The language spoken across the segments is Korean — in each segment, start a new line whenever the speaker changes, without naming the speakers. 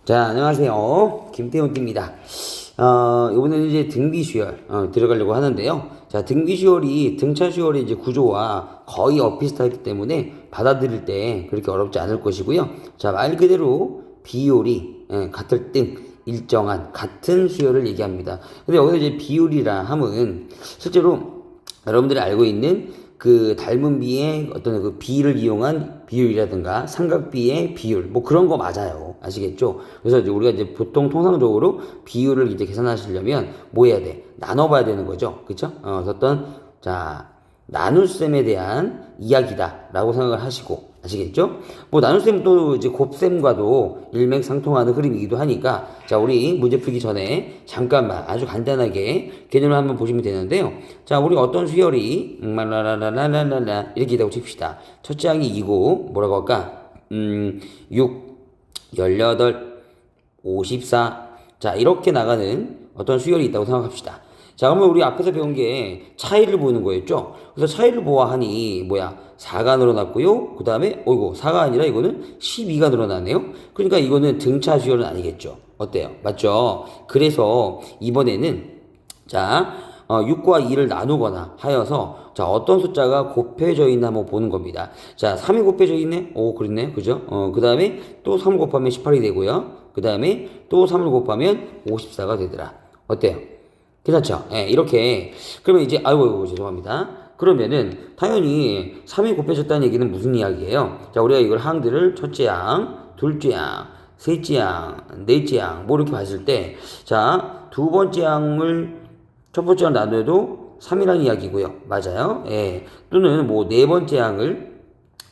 자, 안녕하세요. 김태훈입니다. 이번에는 이제 등비수열, 들어가려고 하는데요. 자, 등비수열이 등차수열의 이제 구조와 거의 비슷하기 때문에 받아들일 때 그렇게 어렵지 않을 것이고요. 자, 말 그대로 비율이, 같을 등 일정한 같은 수열을 얘기합니다. 근데 여기서 이제 비율이라 함은 실제로 여러분들이 알고 있는 그 닮은 비의 어떤 그 비를 이용한 비율이라든가 삼각비의 비율 뭐 그런 거 맞아요. 아시겠죠? 그래서 이제 우리가 이제 보통 통상적으로 비율을 이제 계산하시려면 뭐 해야 돼? 나눠봐야 되는 거죠. 그쵸? 그래서 자, 나눗셈에 대한 이야기다라고 생각을 하시고 아시겠죠? 뭐 나눗셈은 또 이제 곱셈과도 일맥상통하는 흐름이기도 하니까 자, 우리 문제 풀기 전에 잠깐만 아주 간단하게 개념을 한번 보시면 되는데요. 자, 우리 어떤 수열이 라라라라라라 이렇게 있다고 칩시다. 첫째 항이 2고 뭐라고 할까? 6, 18, 54. 자, 이렇게 나가는 어떤 수열이 있다고 생각합시다. 자, 그러면 우리 앞에서 배운 게 차이를 보는 거였죠? 그래서 차이를 보아하니, 4가 늘어났고요. 그 다음에, 4가 아니라 이거는 12가 늘어나네요? 그러니까 이거는 등차 수열은 아니겠죠? 어때요? 맞죠? 그래서 이번에는, 자, 6과 2를 나누거나 하여서, 자, 어떤 숫자가 곱해져 있나 한번 보는 겁니다. 자, 3이 곱해져 있네? 그렇네. 그죠? 그 다음에 또 3을 곱하면 18이 되고요. 그 다음에 또 3을 곱하면 54가 되더라. 어때요? 괜찮죠? 예, 이렇게. 그러면 이제, 아이고, 죄송합니다. 그러면은, 당연히 3이 곱해졌다는 얘기는 무슨 이야기예요? 자, 우리가 이걸 항들을 첫째 항, 둘째 항, 셋째 항, 넷째 항, 뭐 이렇게 봤을 때, 자, 두 번째 항을 첫 번째 항 나눠도 3이라는 이야기고요. 맞아요? 예. 또는 뭐 네 번째 항을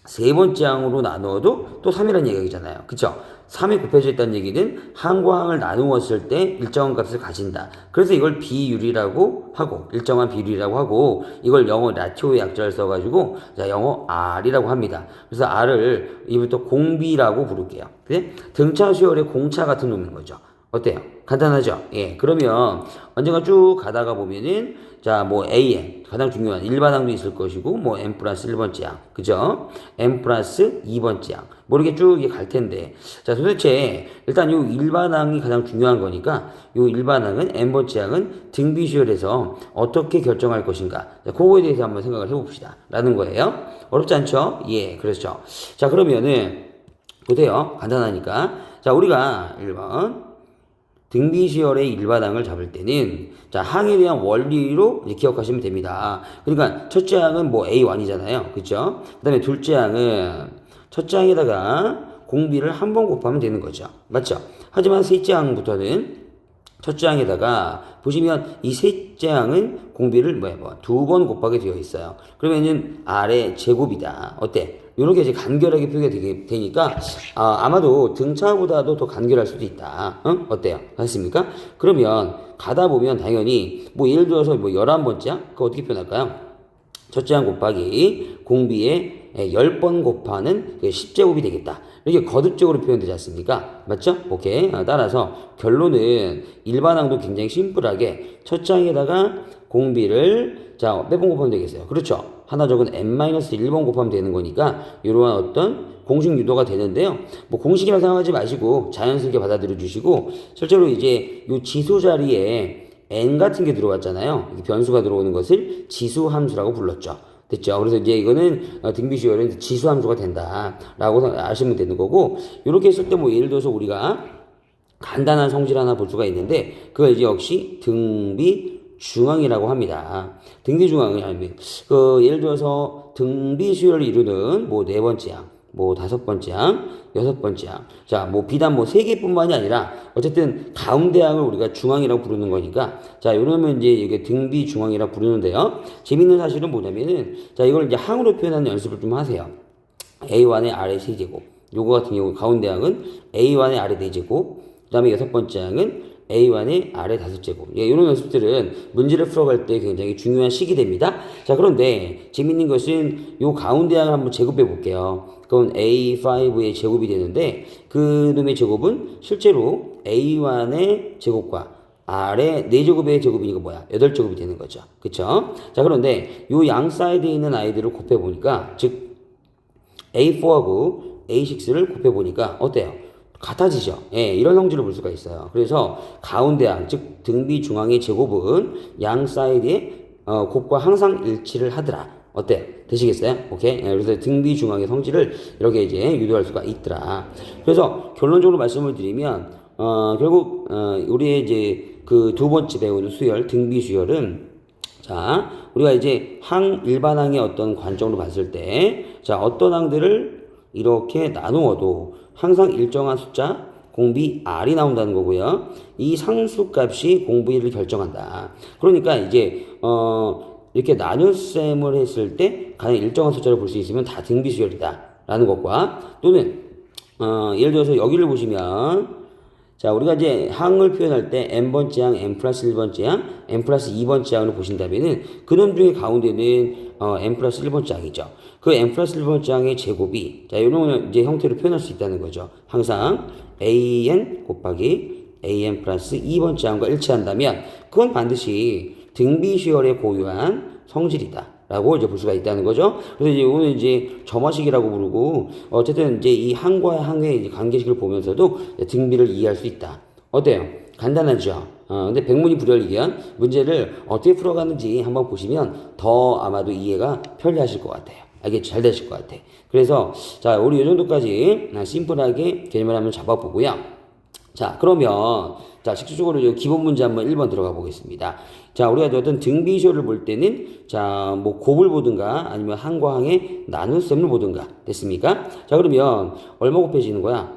세 번째 항으로 나누어도 또 3이라는 얘기잖아요. 그쵸? 3이 곱해져 있다는 얘기는 항과 항을 나누었을 때 일정한 값을 가진다. 그래서 이걸 비율이라고 하고, 일정한 비율이라고 하고, 이걸 영어 라티오의 약자를 써가지고, 자, 영어 R이라고 합니다. 그래서 R을 이부터 공비라고 부를게요. 그래? 등차 수열의 공차 같은 놈인 거죠. 어때요? 간단하죠? 예. 그러면 언젠가 쭉 가다가 보면은 자, 뭐 AN 가장 중요한 일반항도 있을 것이고 뭐 N 플러스 1번째 항. 그죠? N 플러스 2번째 항. 뭐 이렇게 쭉 갈 텐데. 자, 도대체 일단 요 일반항이 가장 중요한 거니까 요 일반항은 N번째 항은 등비수열에서 어떻게 결정할 것인가. 자, 그거에 대해서 한번 생각을 해 봅시다. 라는 거예요. 어렵지 않죠? 예, 그렇죠. 자, 그러면은 보세요. 간단하니까. 자, 우리가 1번 등비수열의 일반항을 잡을 때는 자, 항에 대한 원리로 이제 기억하시면 됩니다. 그러니까 첫째 항은 뭐 A1이잖아요. 그죠? 그 다음에 둘째 항은 첫째 항에다가 공비를 한 번 곱하면 되는 거죠. 맞죠? 하지만 셋째 항부터는 첫째 항에다가 보시면 이 셋째 항은 공비를 두 번 곱하게 되어 있어요. 그러면은 R의 제곱이다. 어때? 이렇게 이제 간결하게 표기가 되니까 아마도 등차보다도 더 간결할 수도 있다. 응? 어때요? 맞습니까? 그러면 가다 보면 당연히 뭐 예를 들어서 뭐 11번째 항? 그거 어떻게 표현할까요? 첫째 항 곱하기 공비에 10번 곱하는 10제곱이 되겠다. 이렇게 거듭적으로 표현되지 않습니까? 맞죠? 오케이. 따라서 결론은 일반항도 굉장히 심플하게 첫째 항에다가 공비를 자, 몇 번 곱하면 되겠어요? 그렇죠? 하나 적은 n-1번 곱하면 되는 거니까 이러한 어떤 공식 유도가 되는데요. 뭐 공식이라 생각하지 마시고 자연스럽게 받아들여 주시고 실제로 이제 요 지수 자리에 n 같은 게 들어왔잖아요. 변수가 들어오는 것을 지수 함수라고 불렀죠. 됐죠? 그래서 이제 이거는 등비수열은 지수 함수가 된다라고 아시면 되는 거고 이렇게 했을 때 뭐 예를 들어서 우리가 간단한 성질 하나 볼 수가 있는데 그걸 이제 역시 등비 중항이라고 합니다. 등비 중항은 예를 들어서 등비 수열을 이루는 뭐 네 번째 항, 뭐 다섯 번째 항, 여섯 번째 항. 자, 뭐 비단 뭐 세 개뿐만이 아니라 어쨌든 가운데 항을 우리가 중항이라고 부르는 거니까 자, 이러면 이제 이게 등비 중항이라고 부르는데요. 재밌는 사실은 뭐냐면은 자, 이걸 이제 항으로 표현하는 연습을 좀 하세요. A1의 아래 세제곱. 요거 같은 경우 가운데 항은 A1의 아래 네제곱. 그다음에 여섯 번째 항은 A1의 아래 5제곱. 예, 이런 연습들은 문제를 풀어갈 때 굉장히 중요한 시기 됩니다. 자, 그런데 재밌는 것은 요 가운데 항을 한번 제곱해 볼게요. 그건 A5의 제곱이 되는데 그 놈의 제곱은 실제로 A1의 제곱과 아래 4제곱의 제곱이니까 8제곱이 되는 거죠. 그쵸? 자, 그런데 요 양 사이드에 있는 아이들을 곱해 보니까 즉 A4하고 A6를 곱해 보니까 어때요? 같아지죠. 예, 이런 성질을 볼 수가 있어요. 그래서 가운데항, 즉 등비 중앙의 제곱은 양 사이드의 곱과 항상 일치를 하더라. 어때? 되시겠어요? 오케이. 예, 그래서 등비 중앙의 성질을 이렇게 이제 유도할 수가 있더라. 그래서 결론적으로 말씀을 드리면 결국 우리의 이제 그 두 번째 배우는 수열, 등비 수열은 자, 우리가 이제 일반항의 어떤 관점으로 봤을 때, 자, 어떤 항들을 이렇게 나누어도 항상 일정한 숫자, 공비 R이 나온다는 거고요. 이 상수값이 공비를 결정한다. 그러니까 이제, 이렇게 나눗셈을 했을 때 가장 일정한 숫자를 볼 수 있으면 다 등비수열이다. 라는 것과 또는, 예를 들어서 여기를 보시면, 자, 우리가 이제 항을 표현할 때 n번째 항, n 플러스 1번째 항, n 플러스 2번째 항을 보신다면은 그놈 중에 가운데는 n 플러스 1번째 항이죠. 그 n 플러스 1번째 항의 제곱이 자, 이런 이제 형태로 표현할 수 있다는 거죠. 항상 an 곱하기 an 플러스 2번째 항과 일치한다면 그건 반드시 등비수열에 고유한 성질이다. 라고 이제 볼 수가 있다는 거죠. 그래서 이제 오늘 이제 점화식이라고 부르고 어쨌든 이제 이 항과 항의 이제 관계식을 보면서도 등비를 이해할 수 있다. 어때요? 간단하죠? 근데 백문이 불여일견 문제를 어떻게 풀어가는지 한번 보시면 더 아마도 이해가 편리하실 것 같아요. 알겠죠? 잘 되실 것 같아. 그래서 자, 우리 이 정도까지 심플하게 개념을 한번 잡아보고요. 자, 그러면 자, 직접적으로 기본 문제 한번 1번 들어가 보겠습니다. 자, 우리가 어떤 등비수열을 볼 때는 자, 뭐 곱을 보든가 아니면 항과 항의 나눗셈을 보든가 됐습니까? 자, 그러면 얼마 곱해지는 거야?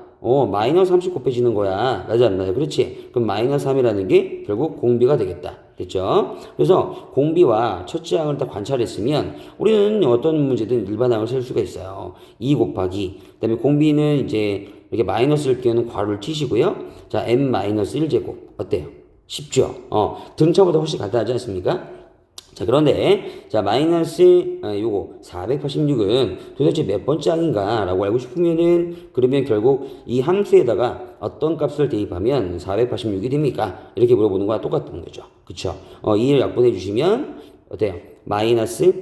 마이너스 30 곱해지는 거야. 맞아, 안 맞아? 그렇지? 그럼 마이너스 3이라는 게 결국 공비가 되겠다. 됐죠? 그래서 공비와 첫째 항을 딱 관찰했으면 우리는 어떤 문제든 일반항을 쓸 수가 있어요. 2 곱하기 그다음에 공비는 이제 이렇게 마이너스를 끼우는 괄호를 치시고요. 자, n-1제곱 어때요? 쉽죠? 등차보다 훨씬 간단하지 않습니까? 자, 그런데 자, 마이너스 요거 486은 도대체 몇 번째 항인가 라고 알고 싶으면은 그러면 결국 이 함수에다가 어떤 값을 대입하면 486이 됩니까? 이렇게 물어보는 거와 똑같은 거죠. 그쵸? 이를 약분해 주시면 어때요?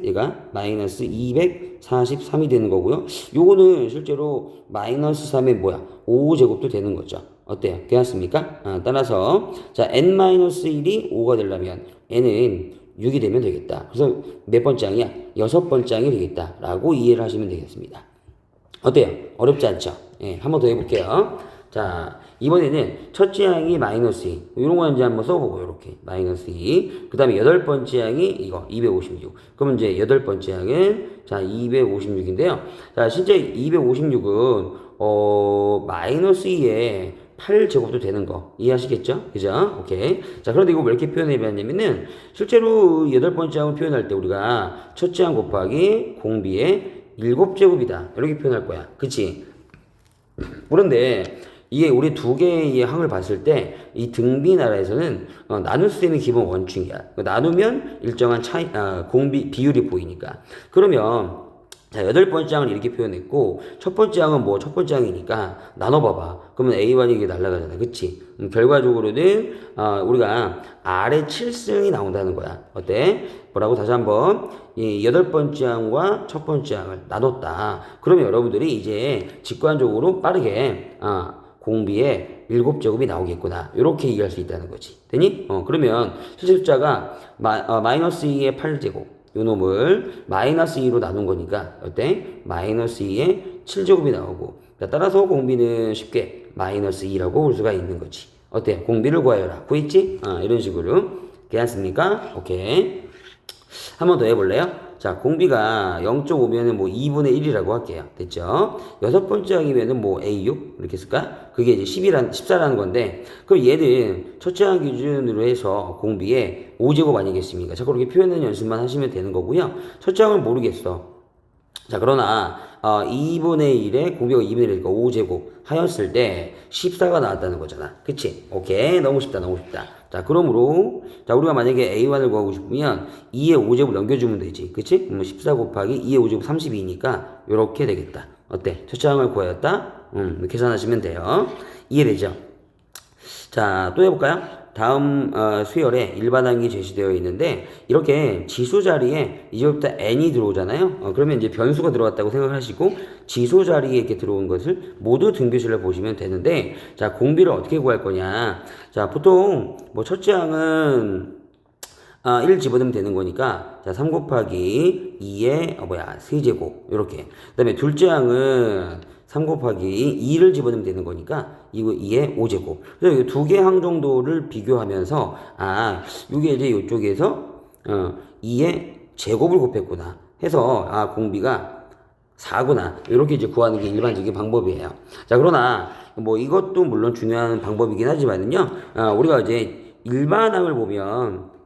얘가 마이너스 243이 되는 거고요. 요거는 실제로 마이너스 3의 뭐야? 5제곱도 되는 거죠. 어때요? 괜찮습니까? 따라서 자, n-1이 5가 되려면 n은 6이 되면 되겠다. 그래서 몇 번째 항이야? 6번째 항이 되겠다. 라고 이해를 하시면 되겠습니다. 어때요? 어렵지 않죠? 예, 한 번 더 해볼게요. 자, 이번에는 첫째 항이 마이너스 2. 이런 거 이제 한번 써보고, 이렇게. 마이너스 2. 그 다음에 여덟 번째 항이 이거, 256. 그러면 이제 여덟 번째 항은, 자, 256인데요. 자, 실제 256은, 마이너스 2에 8제곱도 되는 거 이해하시겠죠? 그죠? 오케이. 자, 그런데 이거 왜 이렇게 표현해봤냐면은 실제로 여덟 번째 항을 표현할 때 우리가 첫째 항 곱하기 공비의 7제곱이다 이렇게 표현할 거야. 그치? 그런데 이게 우리 두 개의 항을 봤을 때 이 등비 나라에서는 나눗셈이 기본 원칙이야. 나누면 일정한 차이, 공비 비율이 보이니까. 그러면 자, 여덟 번째 항을 이렇게 표현했고, 첫 번째 항은 뭐, 첫 번째 항이니까, 나눠봐봐. 그러면 A1이 이게 날아가잖아. 그치? 결과적으로는, 우리가 R의 7승이 나온다는 거야. 어때? 뭐라고 다시 한번, 이 여덟 번째 항과 첫 번째 항을 나눴다. 그러면 여러분들이 이제 직관적으로 빠르게, 공비의 7제곱이 나오겠구나. 이렇게 이해할 수 있다는 거지. 되니? 그러면 실제 숫자가, 마이너스 2의 8제곱. 요 놈을 마이너스 2로 나눈 거니까 어때? 마이너스 2에 7제곱이 나오고 따라서 공비는 쉽게 마이너스 2라고 볼 수가 있는 거지. 어때? 공비를 구하여라. 구했지? 이런 식으로. 괜찮습니까? 오케이. 한 번 더 해볼래요? 자, 공비가 0.5면은 뭐 2분의 1이라고 할게요. 됐죠? 여섯 번째 항이면은 뭐 A6? 이렇게 쓸까? 그게 이제 14라는 건데, 그럼 얘는 첫째 항 기준으로 해서 공비의 5제곱 아니겠습니까? 자, 그렇게 표현하는 연습만 하시면 되는 거고요. 첫째 항은 모르겠어. 자, 그러나, 2분의 1에 공비가 2분의 1이니까 5제곱 하였을 때 14가 나왔다는 거잖아. 그치? 오케이. 너무 쉽다, 너무 쉽다. 자, 그러므로, 자, 우리가 만약에 A1을 구하고 싶으면 2의 5제곱 넘겨주면 되지. 그치? 그러면 14 곱하기 2의 5제곱 32니까, 요렇게 되겠다. 어때? 첫째 항을 구하였다? 계산하시면 돼요. 이해되죠? 자, 또 해볼까요? 다음 수열에 일반항이 제시되어 있는데 이렇게 지수 자리에 이제부터 n이 들어오잖아요. 그러면 이제 변수가 들어왔다고 생각하시고 지수 자리에 이렇게 들어온 것을 모두 등비수를 보시면 되는데 자 공비를 어떻게 구할 거냐. 자 보통 뭐 첫째 항은 1 집어넣으면 되는 거니까 자 3 곱하기 2의 세제곱 이렇게 그 다음에 둘째 항은 3 곱하기 2를 집어넣으면 되는 거니까 이거 2의 5제곱 그래서 두 개 항 정도를 비교하면서 이게 이제 이쪽에서 2의 제곱을 곱했구나 해서 공비가 4구나 이렇게 이제 구하는 게 일반적인 방법이에요. 자 그러나 뭐 이것도 물론 중요한 방법이긴 하지만은요 우리가 이제 일반항을 보면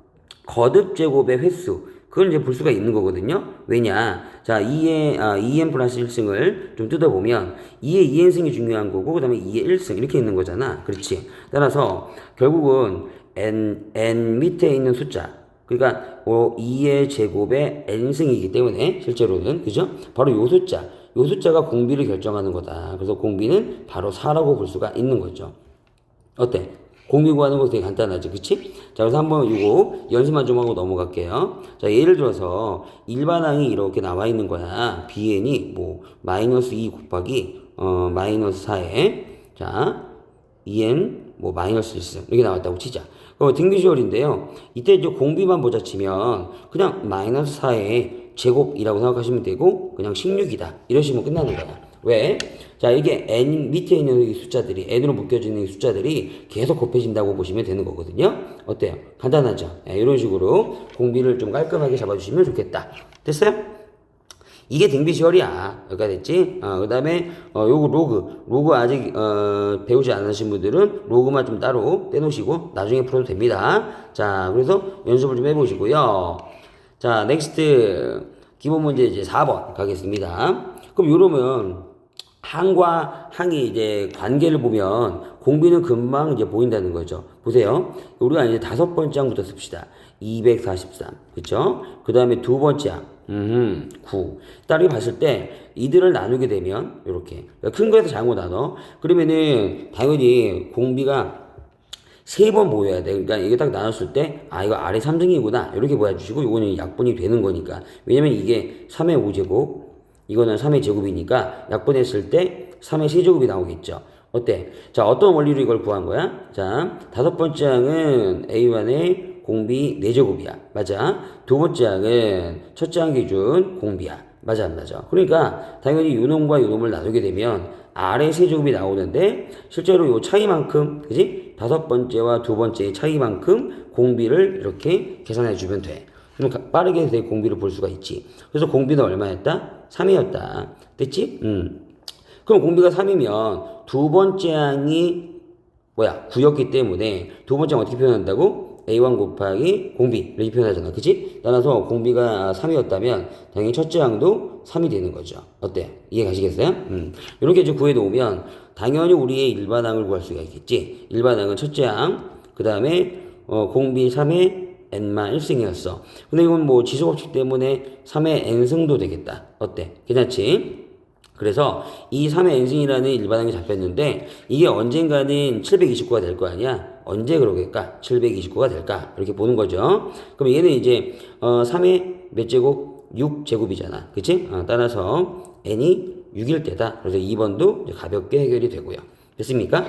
거듭 제곱의 횟수 그걸 이제 볼 수가 있는 거거든요. 왜냐? 자, 2n 플러스 1승을 좀 뜯어보면 2의 2n승이 중요한 거고 그 다음에 2의 1승 이렇게 있는 거잖아. 그렇지? 따라서 결국은 n 밑에 있는 숫자 그러니까 2의 제곱의 n승이기 때문에 실제로는 그죠? 바로 요 숫자가 공비를 결정하는 거다. 그래서 공비는 바로 4라고 볼 수가 있는 거죠. 어때? 공비 구하는 거 되게 간단하지, 그치? 자, 그래서 한번 이거 연습만 좀 하고 넘어갈게요. 자, 예를 들어서 일반항이 이렇게 나와 있는 거야. bn이 뭐 마이너스 2 곱하기 마이너스 4에 자 2n 뭐 마이너스 1승 이렇게 나왔다고 치자. 등비시월인데요. 이때 이제 공비만 보자 치면 그냥 마이너스 4의 제곱이라고 생각하시면 되고 그냥 16이다 이러시면 끝나는 거야. 왜? 자, 이게 n 밑에 있는 이 숫자들이 n으로 묶여지는 이 숫자들이 계속 곱해진다고 보시면 되는 거거든요. 어때요? 간단하죠? 이런 식으로 공비를 좀 깔끔하게 잡아주시면 좋겠다. 됐어요? 이게 등비시월이야. 여기가 됐지? 그 다음에 요거 로그 아직 배우지 않으신 분들은 로그만 좀 따로 떼놓으시고 나중에 풀어도 됩니다. 자, 그래서 연습을 좀 해보시고요. 자, 넥스트 기본 문제 이제 4번 가겠습니다. 그럼 이러면 항과 항이 이제 관계를 보면 공비는 금방 이제 보인다는 거죠. 보세요. 우리가 이제 5번째 항부터 씁시다. 243. 그쵸? 그 다음에 두 번째 항. 9. 따르게 봤을 때 이들을 나누게 되면 이렇게 큰 거에서 작은 거 나눠. 그러면은 당연히 공비가 3번 보여야 돼. 그러니까 이게 딱 나눴을 때, 이거 아래 3등이구나. 이렇게 보여주시고, 이거는 약분이 되는 거니까. 왜냐면 이게 3의 5제곱, 이거는 3의 제곱이니까 약분했을 때 3의 세제곱이 나오겠죠. 어때? 자, 어떤 원리로 이걸 구한 거야? 자, 5번째 항은 A1의 공비 4제곱이야. 맞아. 두 번째 항은 첫째 항 기준 공비야. 맞아, 안 맞아? 그러니까 당연히 요놈과 요놈을 나누게 되면 아래 세제곱이 나오는데 실제로 요 차이만큼, 그지? 5번째와 두 번째의 차이만큼 공비를 이렇게 계산해 주면 돼. 그럼 빠르게 내 공비를 볼 수가 있지. 그래서 공비는 얼마였다? 3이었다. 됐지? 그럼 공비가 3이면 두 번째 항이 9였기 때문에 두 번째 항 어떻게 표현한다고? A1 곱하기 공비 이렇게 표현하잖아. 그치? 따라서 공비가 3이었다면 당연히 첫째 항도 3이 되는 거죠. 어때? 이해 가시겠어요? 이렇게 이제 구해 놓으면 당연히 우리의 일반항을 구할 수가 있겠지. 일반항은 첫째 항, 그 다음에 공비 3의 n만 1승이었어. 근데 이건 뭐 지수법칙 때문에 3의 n승도 되겠다. 어때? 괜찮지? 그래서 이 3의 n승이라는 일반항이 잡혔는데 이게 언젠가는 729가 될 거 아니야? 언제 그러겠까? 729가 될까? 이렇게 보는 거죠. 그럼 얘는 이제 3의 몇 제곱? 6제곱이잖아. 그치? 따라서 n이 6일 때다. 그래서 2번도 가볍게 해결이 되고요. 됐습니까?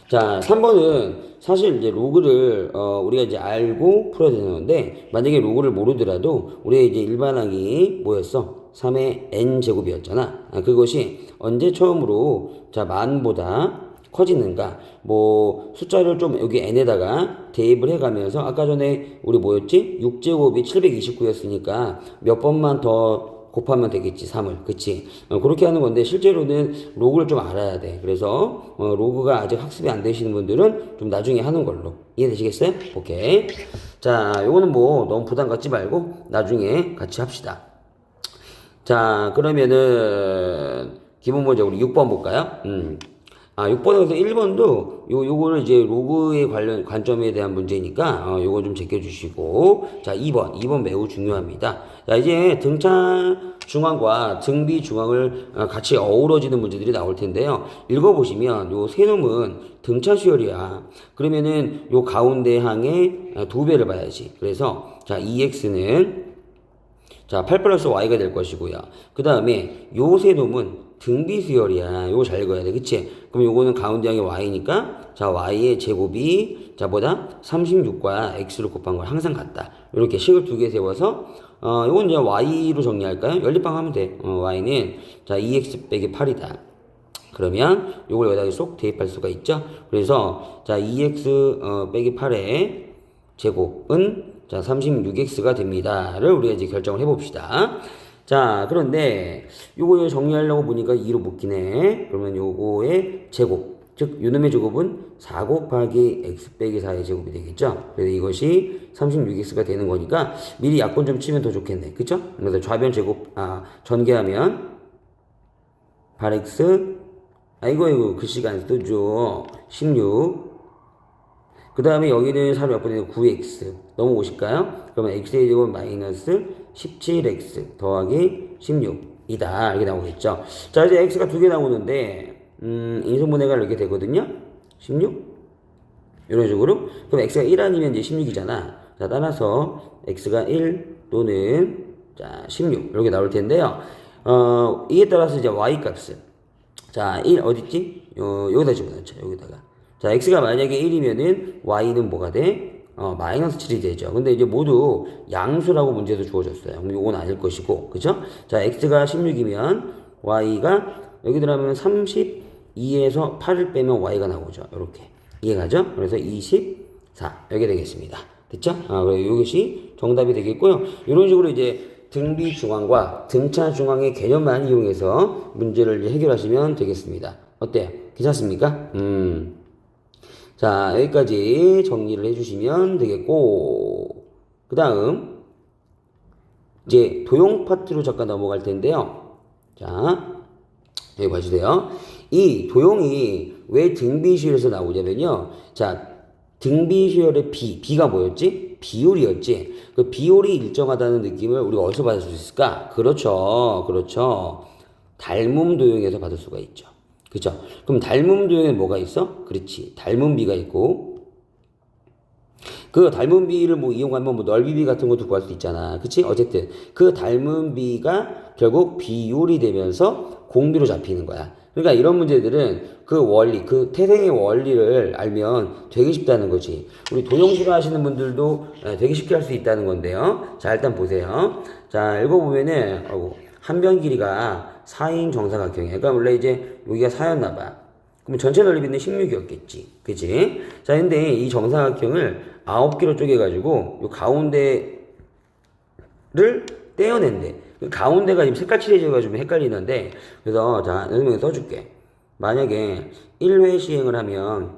자, 3번은 사실 이제 로그를 우리가 이제 알고 풀어야 되는 건데 만약에 로그를 모르더라도 우리의 이제 일반항이 뭐였어? 3의 n제곱이었잖아. 그것이 언제 처음으로 자 만보다 커지는가? 뭐 숫자를 좀 여기 n에다가 대입을 해가면서 아까 전에 우리 뭐였지? 6제곱이 729였으니까 몇 번만 더 곱하면 되겠지 3을 그치 그렇게 하는 건데 실제로는 로그를 좀 알아야 돼. 그래서 로그가 아직 학습이 안 되시는 분들은 좀 나중에 하는 걸로 이해되시겠어요? 오케이. 자 요거는 뭐 너무 부담 갖지 말고 나중에 같이 합시다. 자 그러면은 기본 문제 우리 6번 볼까요? 6번에서 1번도 요거는 이제 로그의 관점에 대한 문제니까 요거 좀 제껴주시고, 자 2번 매우 중요합니다. 자 이제 등차 중앙과 등비 중앙을 같이 어우러지는 문제들이 나올 텐데요. 읽어보시면 요 세 놈은 등차 수열이야. 그러면은 요 가운데 항의 두 배를 봐야지. 그래서 자 2x는 자 8 플러스 y가 될 것이고요. 그 다음에 요 세 놈은 등비 수열이야. 요거 잘 읽어야 돼. 그치? 그럼 요거는 가운데 항의 y니까 자 y의 제곱이 자 뭐다? 36과 x를 곱한 걸 항상 같다. 이렇게 식을 두 개 세워서 요건 이제 y로 정리할까요? 연립방 하면 돼. y는 자 2x 빼기 8이다. 그러면 요걸 여기다 쏙 대입할 수가 있죠. 그래서 자 2x 빼기 8의 제곱은 자 36x가 됩니다를 우리가 이제 결정을 해봅시다. 자 그런데 요거 정리하려고 보니까 2로 묶이네. 그러면 요거의 제곱, 즉 요놈의 제곱은 4 곱하기 x 빼기 4의 제곱이 되겠죠. 그래서 이것이 36x가 되는 거니까 미리 약분 좀 치면 더 좋겠네. 그쵸? 그래서 좌변 제곱 전개하면 8x 이거 글씨가 안 쓰죠. 16. 그 다음에 여기는 4를 몇 번이냐 9x 넘어오실까요? 그러면 x의 제곱 마이너스 17x 더하기 16이다 이렇게 나오겠죠. 자 이제 x가 두 개 나오는데 인수분해가 이렇게 되거든요. 16 이런 식으로. 그럼 x가 1 아니면 이제 16이잖아. 자 따라서 x가 1 또는 자 16 이렇게 나올 텐데요. 이에 따라서 이제 y 값은 자 1 어딨지? 여기다 집어넣자. 여기다가 자 x가 만약에 1이면은 y는 뭐가 돼? 마이너스 7이 되죠. 근데 이제 모두 양수라고 문제에서 주어졌어요. 그럼 요건 아닐 것이고, 그죠? 자, x가 16이면 y가 여기 들어가면 32에서 8을 빼면 y가 나오죠. 이렇게 이해가죠? 그래서 24 이렇게 되겠습니다. 됐죠? 그래서 이것이 정답이 되겠고요. 이런 식으로 이제 등비 중앙과 등차 중앙의 개념만 이용해서 문제를 이제 해결하시면 되겠습니다. 어때요? 괜찮습니까? 자, 여기까지 정리를 해주시면 되겠고, 그 다음, 이제 도형 파트로 잠깐 넘어갈 텐데요. 자, 여기 봐주세요. 이 도형이 왜 등비수열에서 나오냐면요. 자, 등비수열의 B가 뭐였지? 비율이었지. 그 비율이 일정하다는 느낌을 우리가 어디서 받을 수 있을까? 그렇죠. 닮음 도형에서 받을 수가 있죠. 그죠? 그럼 닮음 도형에 뭐가 있어? 그렇지. 닮음 비가 있고, 그 닮음 비를 뭐 이용하면 뭐 넓이 비 같은 것도 구할 수 있잖아. 그치? 어쨌든 그 닮음 비가 결국 비율이 되면서 공비로 잡히는 거야. 그러니까 이런 문제들은 그 원리, 그 태생의 원리를 알면 되게 쉽다는 거지. 우리 도형수를 하시는 분들도 되게 쉽게 할 수 있다는 건데요. 자, 일단 보세요. 자, 읽어보면은, 한 변 길이가 4인 정사각형이야. 그러니까 원래 이제 여기가 4였나봐. 그럼 전체 넓이는 16이었겠지. 그치? 자, 근데 이 정사각형을 9개로 쪼개가지고 요 가운데를 떼어낸대. 그 가운데가 지금 색깔 칠해져가지고 헷갈리는데, 그래서 자, 설명을 써줄게. 만약에 1회 시행을 하면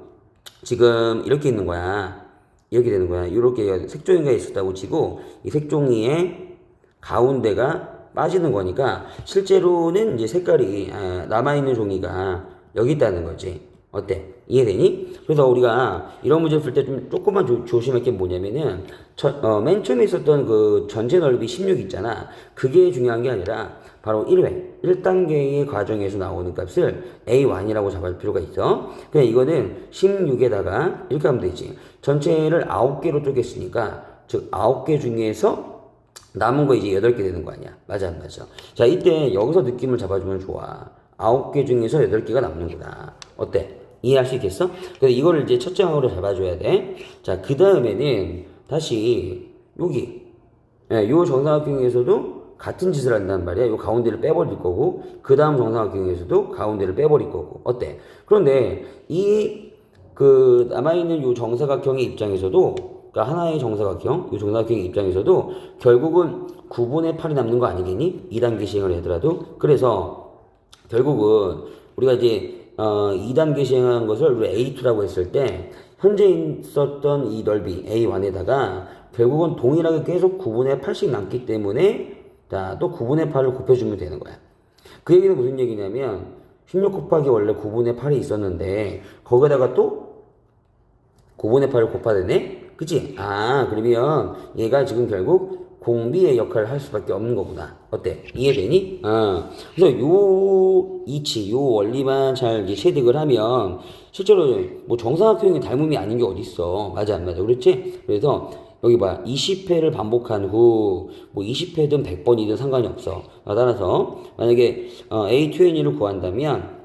지금 이렇게 있는 거야. 이렇게 되는 거야. 이렇게 색종이가 있었다고 치고 이 색종이의 가운데가 빠지는 거니까 실제로는 이제 색깔이 남아있는 종이가 여기 있다는 거지. 어때? 이해되니? 그래서 우리가 이런 문제 풀 때 좀 조금만 조심할 게 뭐냐면은 맨 처음에 있었던 그 전체 넓이 16 있잖아. 그게 중요한 게 아니라 바로 1회 1단계의 과정에서 나오는 값을 A1이라고 잡을 필요가 있어. 그냥 이거는 16에다가 이렇게 하면 되지. 전체를 9개로 쪼갰으니까 즉 9개 중에서 남은 거 이제 8개 되는 거 아니야. 맞아 안 맞아? 자, 이때 여기서 느낌을 잡아주면 좋아. 9개 중에서 8개가 남는구나. 어때? 이해할 수 있겠어? 그래서 이거를 이제 첫째 항으로 잡아줘야 돼. 자, 그 다음에는 다시 여기 요 정사각형에서도 같은 짓을 한단 말이야. 요 가운데를 빼버릴 거고, 그 다음 정사각형에서도 가운데를 빼버릴 거고. 어때? 그런데 그 남아있는 요 정사각형의 입장에서도, 그러니까 하나의 정사각형, 이 정사각형의 입장에서도 결국은 9분의 8이 남는 거 아니겠니? 2단계 시행을 하더라도. 그래서 결국은 우리가 이제 2단계 시행한 것을 우리 A2라고 했을 때 현재 있었던 이 넓이 A1에다가 결국은 동일하게 계속 9분의 8씩 남기 때문에 자, 또 9분의 8을 곱해주면 되는 거야. 그 얘기는 무슨 얘기냐면 16 곱하기 원래 9분의 8이 있었는데 거기다가 또 9분의 8을 곱하되네? 그치? 아, 그러면 얘가 지금 결국 공비의 역할을 할 수밖에 없는 거구나. 어때? 이해되니? 그래서 요 이치, 요 원리만 잘 이제 체득을 하면 실제로 뭐 정사각형의 닮음이 아닌 게 어딨어. 맞아, 안 맞아? 그렇지? 그래서 여기 봐. 20회를 반복한 후, 뭐 20회든 100번이든 상관이 없어. 따라서 만약에 A2N을 구한다면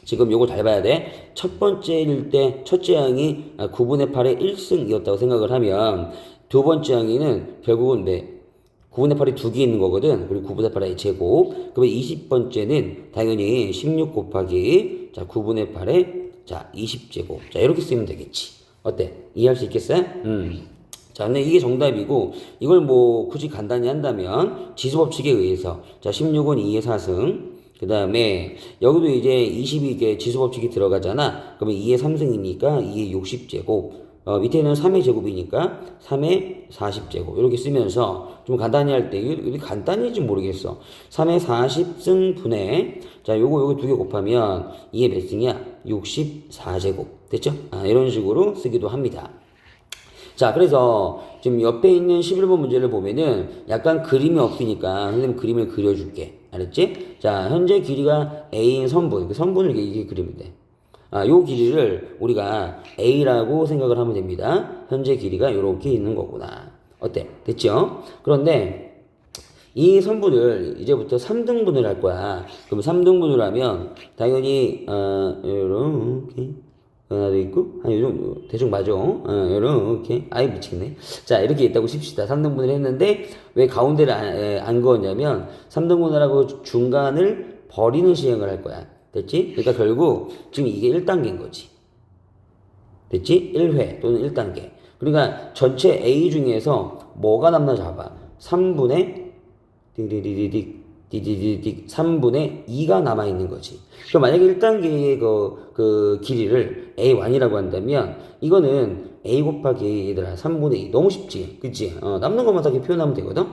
지금 요거 잘 봐야 돼. 첫 번째일 때 첫째 항이 9분의 8의 1승이었다고 생각을 하면 두 번째 항이는 결국은 9분의 8이 두 개 있는 거거든. 그리고 9분의 8의 제곱. 그러면 20번째는 당연히 16 곱하기 9분의 8의 20제곱. 자, 이렇게 쓰면 되겠지. 어때? 이해할 수 있겠어요? 자, 근데 이게 정답이고, 이걸 뭐 굳이 간단히 한다면 지수법칙에 의해서 16은 2의 4승. 그 다음에 여기도 이제 20이 이게 지수법칙이 들어가잖아. 그러면 2의 3승이니까 2의 60제곱. 밑에는 3의 제곱이니까 3의 40제곱. 이렇게 쓰면서 좀 간단히 할 때, 이게 간단히지 모르겠어. 3의 40승 분의, 자, 요거 두 개 곱하면 2의 몇 승이야? 64제곱. 됐죠? 이런 식으로 쓰기도 합니다. 자, 그래서 지금 옆에 있는 11번 문제를 보면은 약간 그림이 없으니까 선생님 그림을 그려줄게. 알았지? 자, 현재 길이가 A인 선분, 그 선분을 이렇게 그리면 돼. 요 길이를 우리가 A라고 생각을 하면 됩니다. 현재 길이가 이렇게 있는 거구나. 어때? 됐죠? 그런데 이 선분을 이제부터 3등분을 할 거야. 그럼 3등분을 하면 당연히 이렇게 하나도 있고 한 요정도 대충 맞아. 이렇게 아이 미치겠네. 자, 이렇게 있다고 칩시다. 3등분을 했는데 왜 가운데를 안 그었냐면 3등분을 하고 중간을 버리는 시행을 할 거야. 됐지? 그러니까 결국 지금 이게 1단계인 거지. 됐지? 1회 또는 1단계. 그러니까 전체 A 중에서 뭐가 남나 잡아. 3분의 디디디딕 3분의 2가 남아있는 거지. 그럼 만약에 1단계의 그 길이를 A1이라고 한다면 이거는 A 곱하기 얘들아 3분의 2 너무 쉽지. 그치? 남는 것만 이렇게 표현하면 되거든.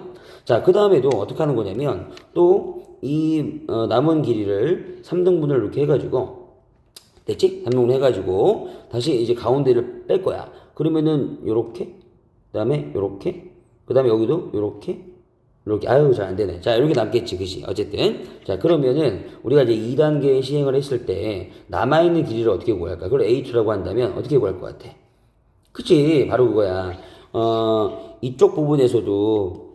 자, 그 다음에도 어떻게 하는 거냐면 또 이 남은 길이를 3등분을 이렇게 해가지고 됐지? 3등분 해가지고 다시 이제 가운데를 뺄 거야. 그러면은 요렇게 그 다음에 요렇게 그 다음에 여기도 요렇게 이렇게 아유 잘 안되네. 자, 이렇게 남겠지. 그치? 어쨌든 자, 그러면은 우리가 이제 2단계 시행을 했을 때 남아있는 길이를 어떻게 구할까? 그걸 A2라고 한다면 어떻게 구할 것 같아? 그치? 바로 그거야. 이쪽 부분에서도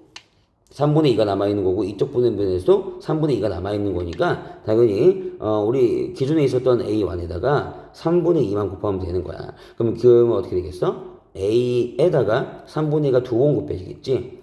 3분의 2가 남아있는 거고 이쪽 부분에서도 3분의 2가 남아있는 거니까 당연히 우리 기존에 있었던 A1에다가 3분의 2만 곱하면 되는 거야. 그러면 어떻게 되겠어? A에다가 3분의 2가 두 번 곱해지겠지?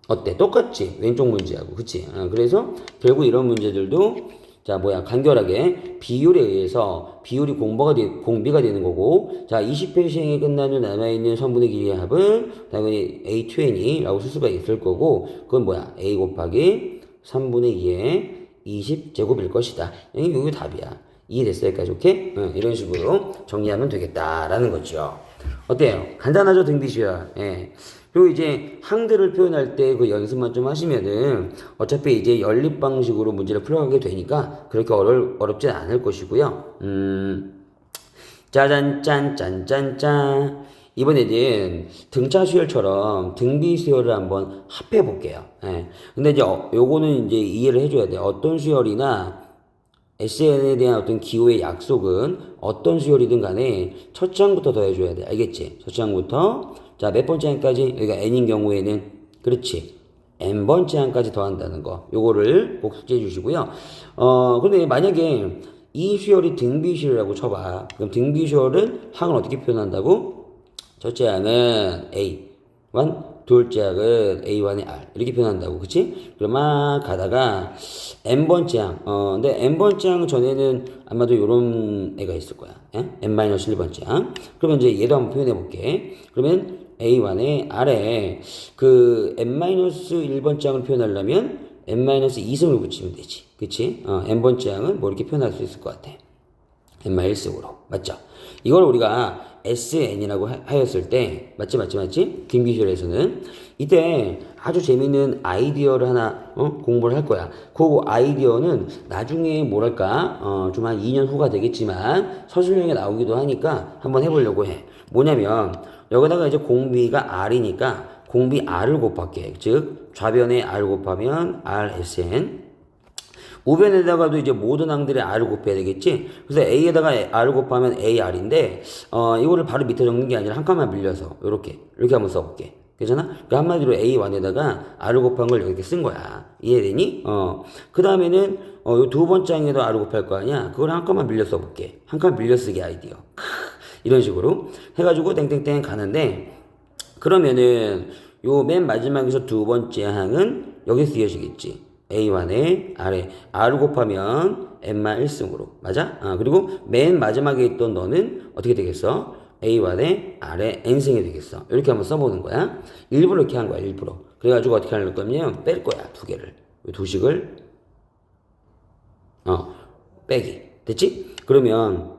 어때? 똑같지? 왼쪽 문제하고. 그치? 그래서 결국 이런 문제들도 자, 간결하게 비율에 의해서 비율이 공비가 되는 거고, 자, 20회 시행이 끝난 후 남아있는 선분의 길이의 합은 당연히 A20라고 쓸 수가 있을 거고, 그건 A 곱하기 3분의 2의 20제곱일 것이다. 이게 답이야. 이해됐어요? 여기까지 오케이? 이런 식으로 정리하면 되겠다라는 거죠. 어때요? 간단하죠? 등비수야. 예. 그리고 이제 항들을 표현할 때 그 연습만 좀 하시면은 어차피 이제 연립 방식으로 문제를 풀어가게 되니까 그렇게 어렵진 않을 것이고요. 짜잔짠 짠짠짠. 이번에는 등차 수열처럼 등비 수열을 한번 합해 볼게요. 예. 근데 이제 요거는 이제 이해를 해줘야 돼. 어떤 수열이나 SN에 대한 어떤 기호의 약속은 어떤 수열이든 간에 첫 장부터 더해줘야 돼. 알겠지? 첫 장부터. 자, 몇 번째 항까지? 여기가 n인 경우에는, 그렇지. n번째 항까지 더한다는 거. 요거를 꼭 숙지해 주시고요. 근데 만약에 이 수열이 등비수열이라고 쳐봐. 그럼 등비수열은 항을 어떻게 표현한다고? 첫째 항은 A1, 둘째 항은 A1의 R. 이렇게 표현한다고. 그치? 그럼 막 가다가 n번째 항. 근데 n번째 항 전에는 아마도 요런 애가 있을 거야. 예? n-1번째 항. 그러면 이제 얘도 한번 표현해 볼게. 그러면 A1의 아래 그 n-1번째 항을 표현하려면 n-2승을 붙이면 되지. 그치? n번째 항은 뭐 이렇게 표현할 수 있을 것 같아. n-1승으로. 맞죠? 이걸 우리가 SN이라고 하였을 때 맞지? 등비슈얼에서는 이때 아주 재미있는 아이디어를 하나 공부를 할 거야. 그 아이디어는 나중에 뭐랄까 좀 한 2년 후가 되겠지만 서술형에 나오기도 하니까 한번 해보려고 해. 뭐냐면 여기다가 이제 공비가 R이니까 공비 R을 곱할게. 즉 좌변에 R 곱하면 RSN, 우변에다가도 이제 모든 항들의 R을 곱해야 되겠지? 그래서 A에다가 R을 곱하면 AR인데, 이거를 바로 밑에 적는 게 아니라 한 칸만 밀려서, 이렇게 한번 써볼게. 괜찮아? 그 한마디로 A1에다가 R을 곱한 걸 이렇게 쓴 거야. 이해되니? 그 다음에는, 요 두 번째 항에도 R을 곱할 거 아니야? 그걸 한 칸만 밀려 써볼게. 한 칸 밀려 쓰기 아이디어. 이런 식으로 해가지고 땡땡땡 가는데, 그러면은, 요 맨 마지막에서 두 번째 항은 여기 쓰여지겠지. A1에 아래 R을 곱하면 N만 1승으로 맞아? 그리고 맨 마지막에 있던 너는 어떻게 되겠어? A1에 아래 N승이 되겠어. 이렇게 한번 써보는 거야. 일부러 이렇게 한 거야. 일부러. 그래가지고 어떻게 할 거냐면 뺄 거야. 두 개를. 두 식을 빼기. 됐지? 그러면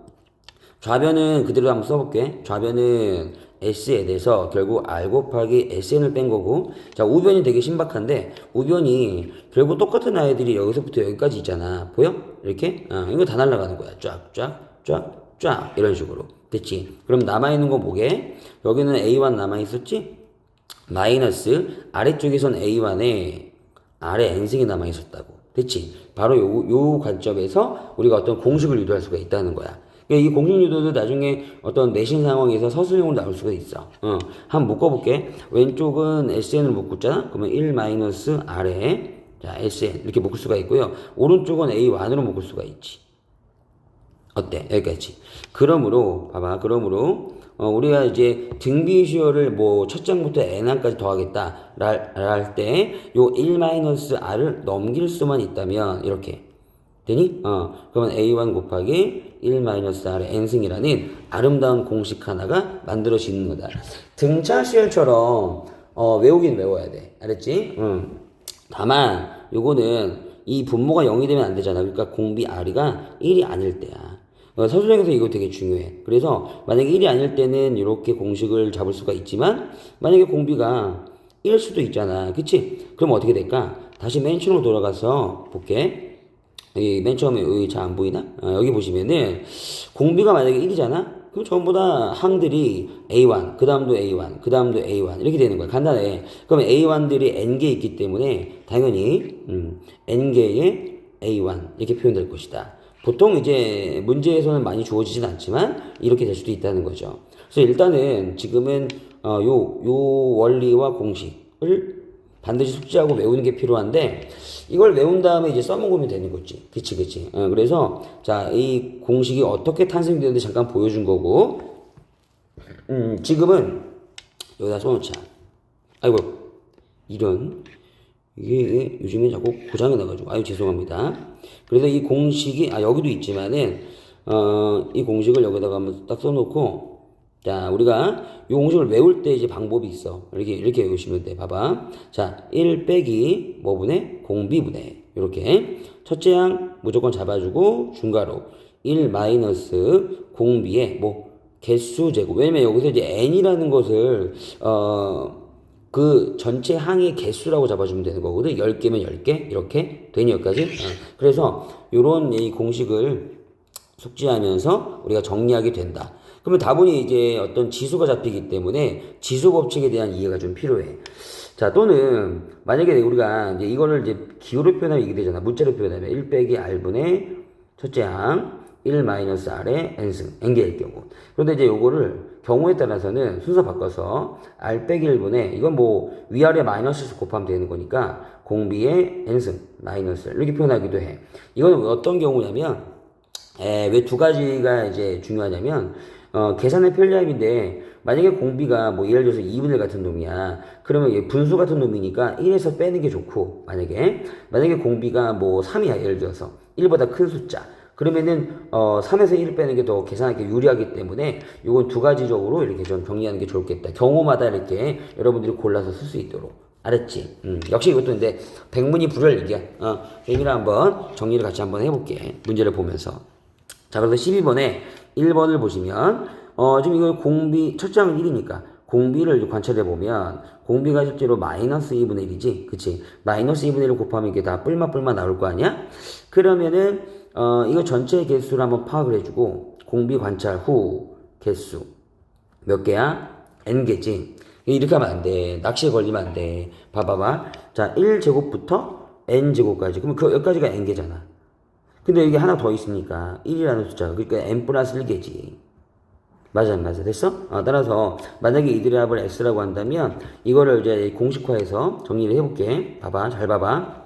좌변은 그대로 한번 써볼게. 좌변은 S에 대해서 결국 R 곱하기 SN을 뺀 거고, 자, 우변이 되게 신박한데, 우변이 결국 똑같은 아이들이 여기서부터 여기까지 있잖아. 보여? 이렇게? 이거 다 날아가는 거야. 쫙. 이런 식으로. 됐지? 그럼 남아있는 거 뭐게? 여기는 A1 남아있었지? 마이너스 아래쪽에선 A1에 아래 N승이 남아있었다고. 됐지? 바로 요 관점에서 우리가 어떤 공식을 유도할 수가 있다는 거야. 이 공식 유도도 나중에 어떤 내신 상황에서 서술형으로 나올 수가 있어. 한번 묶어볼게. 왼쪽은 SN을 묶었잖아? 그러면 1 마이너스 아래, 자, SN. 이렇게 묶을 수가 있고요. 오른쪽은 A1으로 묶을 수가 있지. 어때? 여기까지. 그러므로, 봐봐. 우리가 이제 등비슈어를 뭐 첫 장부터 N항까지 더하겠다. 할 때, 요 1 마이너스 R을 넘길 수만 있다면, 이렇게. 되니? 그러면 A1 곱하기 1-R의 N승이라는 아름다운 공식 하나가 만들어지는 거다. 등차 시열처럼 외우긴 외워야 돼. 알았지? 다만 요거는 이 분모가 0이 되면 안 되잖아. 그러니까 공비 R이가 1이 아닐 때야. 서술형에서 이거 되게 중요해. 그래서 만약에 1이 아닐 때는 이렇게 공식을 잡을 수가 있지만 만약에 공비가 1일 수도 있잖아. 그치? 그럼 어떻게 될까? 다시 맨 처음으로 돌아가서 볼게. 여기 맨 처음에 여기 잘 안 보이나? 여기 보시면은 공비가 만약에 1이잖아? 그럼 전부 다 항들이 A1, 그 다음도 A1, 그 다음도 A1 이렇게 되는 거야. 간단해. 그러면 A1들이 N개 있기 때문에 당연히 N개의 A1 이렇게 표현될 것이다. 보통 이제 문제에서는 많이 주어지진 않지만 이렇게 될 수도 있다는 거죠. 그래서 일단은 지금은 요 원리와 공식을 반드시 숙지하고 외우는 게 필요한데 이걸 외운 다음에 이제 써먹으면 되는 거지. 그치. 그래서 자, 이 공식이 어떻게 탄생되는지 잠깐 보여준 거고 지금은 여기다 써놓자. 아이고 이런 이게 요즘에 자꾸 고장이 나가지고 아유 죄송합니다. 그래서 이 공식이 여기도 있지만은 이 공식을 여기다가 한번 딱 써놓고 자, 우리가 이 공식을 외울 때 이제 방법이 있어. 이렇게 외우시면 돼. 봐봐. 자, 1 빼기 뭐분의? 공비분의. 이렇게. 첫째 항 무조건 잡아주고 중괄호 1 마이너스 공비의 개수 제곱. 왜냐면 여기서 이제 n이라는 것을 그 전체 항의 개수라고 잡아주면 되는 거거든. 10개면 10개 이렇게 되니 여기까지. 그래서 요런 이 공식을 숙지하면서 우리가 정리하게 된다. 그러면 다분히 이제 어떤 지수가 잡히기 때문에 지수 법칙에 대한 이해가 좀 필요해. 자, 또는 만약에 우리가 이제 이거를 이제 기호로 표현하면 이게 되잖아. 문자로 표현하면 1 빼기 R분의 첫째 항 1 마이너스 R의 N승, N개일 경우. 그런데 이제 요거를 경우에 따라서는 순서 바꿔서 R 빼기 1분의 이건 위아래 마이너스 곱하면 되는 거니까 공비의 N승, 마이너스 이렇게 표현하기도 해. 이건 어떤 경우냐면 왜 두 가지가 이제 중요하냐면 계산의 편리함인데 만약에 공비가 예를 들어서 2분의 1 같은 놈이야. 그러면 분수 같은 놈이니까 1에서 빼는 게 좋고 만약에 공비가 3이야. 예를 들어서 1보다 큰 숫자. 그러면은 3에서 1을 빼는 게 더 계산하기 유리하기 때문에 이건 두 가지적으로 이렇게 좀 정리하는 게 좋겠다. 경우마다 이렇게 여러분들이 골라서 쓸 수 있도록. 알았지? 역시 이것도 근데 백문이 불여일견. 여기를 한번 정리를 같이 한번 해볼게. 문제를 보면서. 자, 그래서 12번에 1번을 보시면, 지금 이거 공비, 첫째 항은 1이니까, 공비를 관찰해 보면, 공비가 실제로 마이너스 2분의 1이지? 그치? 마이너스 2분의 1을 곱하면 이게 다 뿔마 나올 거 아니야? 그러면은, 이거 전체 개수를 한번 파악을 해주고, 공비 관찰 후 개수. 몇 개야? n개지? 이렇게 하면 안 돼. 낚시에 걸리면 안 돼. 봐봐봐. 자, 1제곱부터 n제곱까지. 그러면 여기까지가 n개잖아. 근데 여기 하나 더 있으니까 1이라는 숫자가 그러니까 n 플러스 1개지. 맞아 됐어? 따라서 만약에 이들의 합을 x라고 한다면 이거를 이제 공식화해서 정리를 해볼게. 봐봐, 잘 봐봐.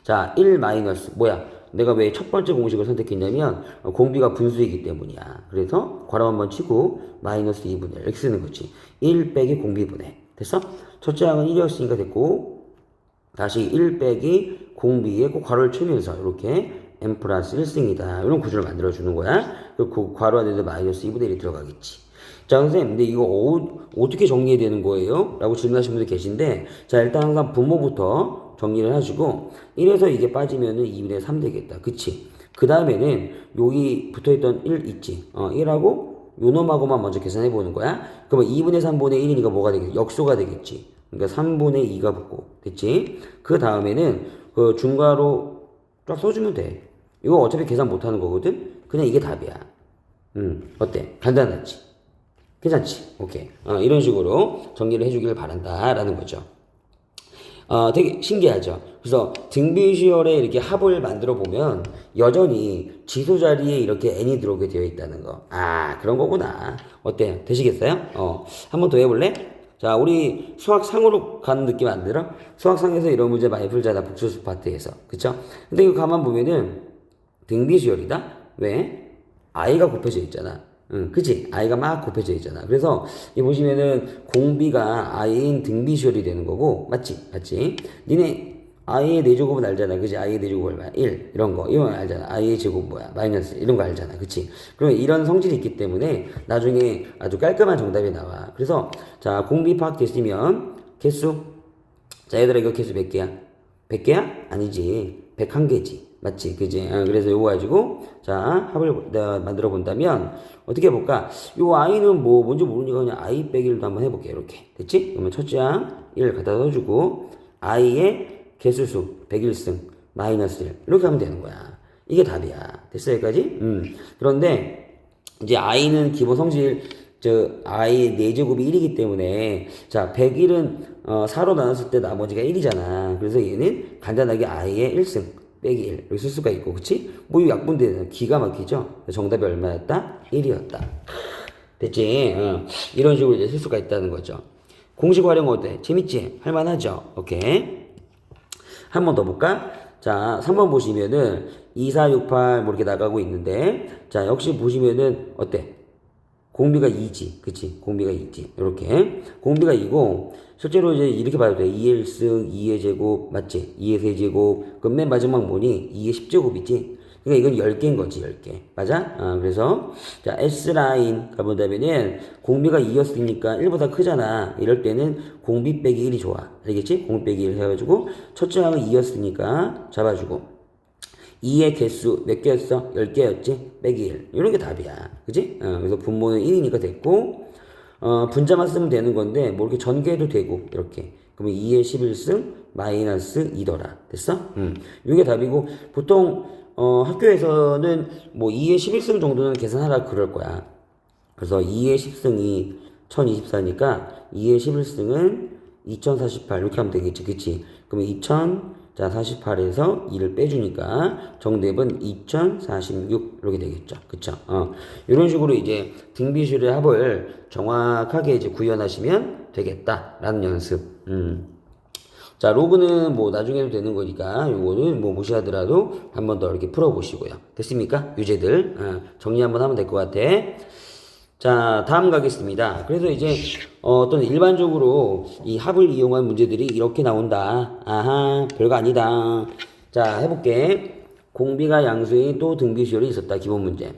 자, 1 마이너스 뭐야? 내가 왜 첫 번째 공식을 선택했냐면 공비가 분수이기 때문이야. 그래서 괄호 한번 치고 마이너스 2분의 1 x는 거지. 1 빼기 공비분의 됐어? 첫째 항은 1이었으니까 됐고 다시 1 빼기 공비에 꼭 괄호를 치면서 이렇게 n 플러스 1승이다. 이런 구조를 만들어주는 거야. 그 괄호 안에도 마이너스 2분의 1이 들어가겠지. 자, 선생님, 근데 이거 어떻게 정리해야 되는 거예요? 라고 질문하시는 분들 계신데, 자, 일단 항상 분모부터 정리를 해주고, 1에서 이게 빠지면은 2분의 3 되겠다. 그치? 그 다음에는 여기 붙어있던 1 있지? 1하고 요 놈하고만 먼저 계산해 보는 거야. 그러면 2분의 3분의 1이니까 뭐가 되겠지? 역소가 되겠지. 그러니까 3분의 2가 붙고, 됐지? 그 다음에는 그 중괄호 쫙 써주면 돼. 이거 어차피 계산 못하는 거거든? 그냥 이게 답이야. 어때? 간단하지? 괜찮지? 오케이. 이런 식으로 정리를 해주길 바란다. 라는 거죠. 되게 신기하죠? 그래서 등비시열에 이렇게 합을 만들어 보면 여전히 지수 자리에 이렇게 n이 들어오게 되어 있다는 거. 그런 거구나. 어때요? 되시겠어요? 한번 더 해볼래? 자, 우리 수학상으로 가는 느낌 안 들어? 수학상에서 이런 문제 많이 풀잖아. 복수수 파트에서. 그쵸? 근데 이거 가만 보면은 등비수열이다? 왜? i가 곱해져 있잖아. 그치? i가 막 곱해져 있잖아. 그래서 이 보시면은 공비가 i인 등비수열이 되는 거고, 맞지? 맞지? 니네 i의 4제곱은 알잖아. 그치? i의 4제곱 얼마야? 1. 이런 거. 이건 알잖아. i의 제곱 뭐야? 마이너스. 이런 거 알잖아. 그치? 그러면 이런 성질이 있기 때문에 나중에 아주 깔끔한 정답이 나와. 그래서 자, 공비 파악됐으면 개수. 자, 얘들아 이거 개수 몇 개야? 100개야? 아니지. 101개지. 맞지? 그지? 그래서 요거 가지고, 자, 합을 만들어 본다면, 어떻게 해볼까? 요 i는 뭐, 뭔지 모르니까 그냥 i 빼기 1도 한번 해볼게. 이렇게. 됐지? 그러면 첫째 항 1 갖다 써주고, i의 개수수 101승, 마이너스 1. 이렇게 하면 되는 거야. 이게 답이야. 됐어? 여기까지? 그런데, 이제 i는 기본 성질, i의 4제곱이 1이기 때문에, 자, 101은, 4로 나눴을 때 나머지가 1이잖아. 그래서 얘는 간단하게 i의 1승. 빼기 1 이렇게 쓸 수가 있고 그치? 뭐 이 약분되는 기가 막히죠? 정답이 얼마였다? 1이었다. 됐지? 이런 식으로 이제 쓸 수가 있다는 거죠. 공식 활용 어때? 재밌지? 할만하죠? 오케이. 한 번 더 볼까? 자, 3번 보시면은 2, 4, 6, 8 뭐 이렇게 나가고 있는데 자, 역시 보시면은 어때? 공비가 2지. 그치? 공비가 2지. 이렇게. 공비가 2고, 실제로 이제 이렇게 봐도 돼. 2의 1승, 2의 제곱, 맞지? 2의 세제곱. 그럼 맨 마지막 뭐니? 2의 10제곱이지? 그러니까 이건 10개인 거지, 10개. 맞아? 그래서, 자, S라인 가본다면은, 공비가 2였으니까 1보다 크잖아. 이럴 때는 공비 빼기 1이 좋아. 알겠지? 공비 빼기 1 해가지고, 첫째 항은 2였으니까 잡아주고. 2의 개수 몇 개였어? 10개였지? 빼기 1. 이런 게 답이야. 그지? 그래서 분모는 1이니까 됐고, 분자만 쓰면 되는 건데, 뭐 이렇게 전개해도 되고, 이렇게. 그러면 2의 11승 마이너스 2더라. 됐어? 이게 답이고, 보통, 학교에서는 뭐 2의 11승 정도는 계산하라 그럴 거야. 그래서 2의 10승이 1024니까 2의 11승은 2048. 이렇게 하면 되겠지. 그치? 그러면 2048에서 2를 빼주니까 정답은 2046 이렇게 되겠죠. 그쵸? 이런 식으로 이제 등비수열의 합을 정확하게 이제 구현하시면 되겠다라는 연습. 자, 로그는 뭐 나중에 해도 되는 거니까 요거는 뭐 무시하더라도 한 번 더 이렇게 풀어보시고요. 됐습니까? 유제들. 정리 한번 하면 될 것 같아. 자, 다음 가겠습니다. 그래서 이제 어떤 일반적으로 이 합을 이용한 문제들이 이렇게 나온다. 아하, 별거 아니다. 자, 해볼게. 공비가 양수인 또 등비수열이 있었다. 기본 문제.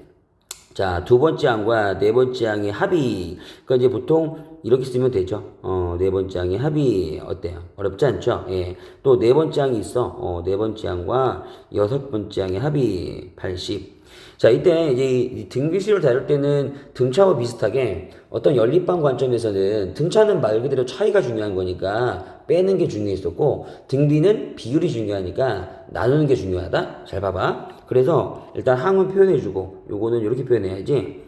자, 두 번째 항과 네 번째 항의 합이, 그러니까 이제 보통 이렇게 쓰면 되죠. 네 번째 항의 합이 어때요? 어렵지 않죠? 예. 또 네 번째 항이 있어. 네 번째 항과 여섯 번째 항의 합이 80. 자, 이때 이제 이 등비수를 다룰 때는 등차와 비슷하게 어떤 연립방 관점에서는 등차는 말 그대로 차이가 중요한 거니까 빼는 게 중요했었고, 등비는 비율이 중요하니까 나누는 게 중요하다. 잘 봐봐. 그래서 일단 항은 표현해주고, 요거는 이렇게 표현해야지.